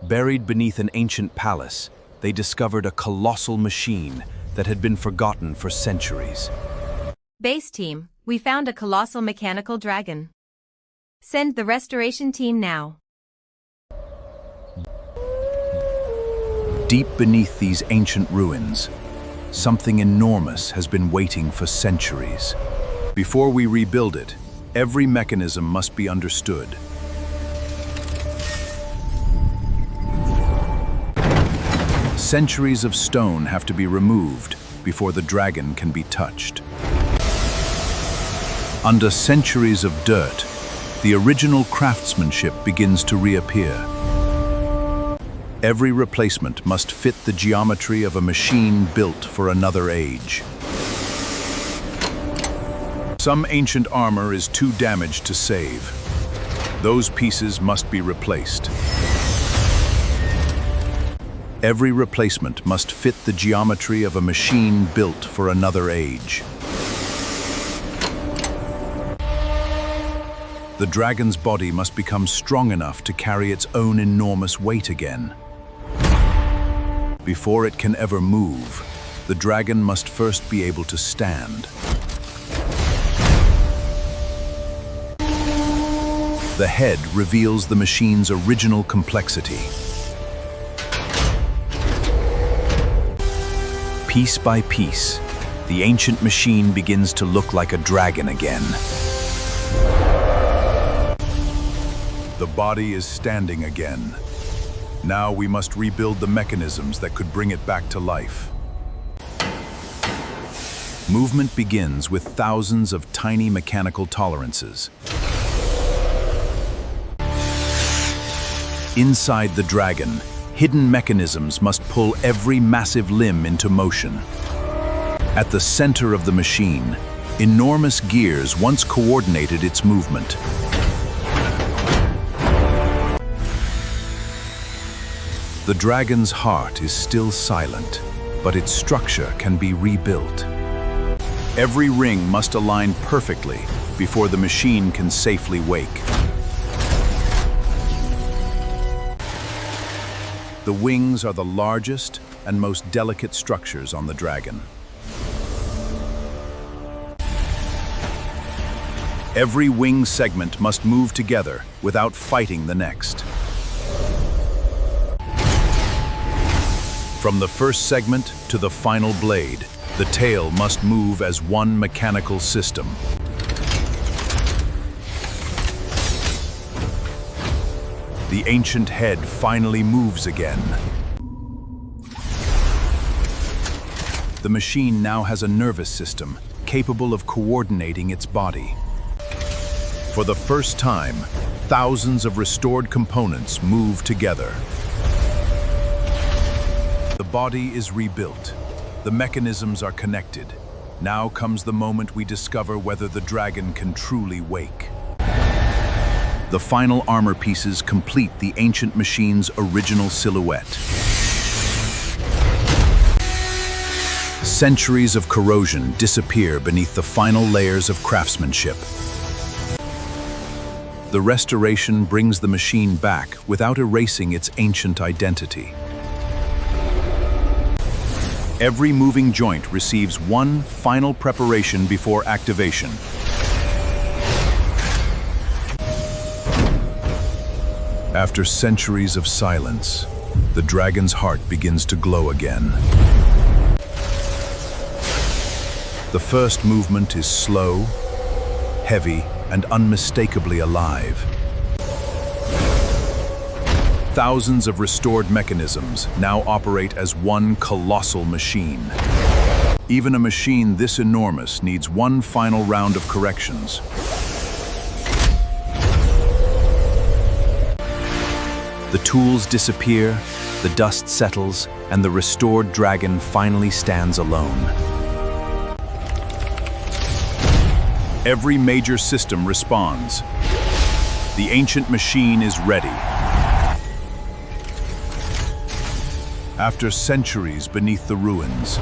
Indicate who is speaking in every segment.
Speaker 1: Buried beneath an ancient palace, they discovered a colossal machine that had been forgotten for centuries.
Speaker 2: Base team, we found a colossal mechanical dragon. Send the restoration team now.
Speaker 1: Deep beneath these ancient ruins, something enormous has been waiting for centuries. Before we rebuild it, every mechanism must be understood. Centuries of stone have to be removed before the dragon can be touched. Under centuries of dirt, the original craftsmanship begins to reappear. Every replacement must fit the geometry of a machine built for another age. Some ancient armor is too damaged to save. Those pieces must be replaced. Every replacement must fit the geometry of a machine built for another age. The dragon's body must become strong enough to carry its own enormous weight again. Before it can ever move, the dragon must first be able to stand. The head reveals the machine's original complexity. Piece by piece, the ancient machine begins to look like a dragon again. The body is standing again. Now we must rebuild the mechanisms that could bring it back to life. Movement begins with thousands of tiny mechanical tolerances. Inside the dragon, hidden mechanisms must pull every massive limb into motion. At the center of the machine, enormous gears once coordinated its movement. The dragon's heart is still silent, but its structure can be rebuilt. Every ring must align perfectly before the machine can safely wake. The wings are the largest and most delicate structures on the dragon. Every wing segment must move together without fighting the next. From the first segment to the final blade, the tail must move as one mechanical system. The ancient head finally moves again. The machine now has a nervous system capable of coordinating its body. For the first time, thousands of restored components move together. The body is rebuilt. The mechanisms are connected. Now comes the moment we discover whether the dragon can truly wake. The final armor pieces complete the ancient machine's original silhouette. Centuries of corrosion disappear beneath the final layers of craftsmanship. The restoration brings the machine back without erasing its ancient identity. Every moving joint receives one final preparation before activation. After centuries of silence, the dragon's heart begins to glow again. The first movement is slow, heavy, and unmistakably alive. Thousands of restored mechanisms now operate as one colossal machine. Even a machine this enormous needs one final round of corrections. The tools disappear, the dust settles, and the restored dragon finally stands alone. Every major system responds. The ancient machine is ready. After centuries beneath the ruins,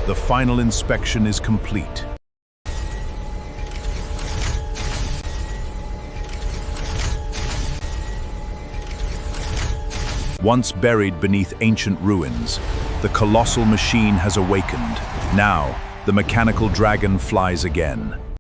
Speaker 1: the final inspection is complete. Once buried beneath ancient ruins, the colossal machine has awakened. Now, the mechanical dragon flies again.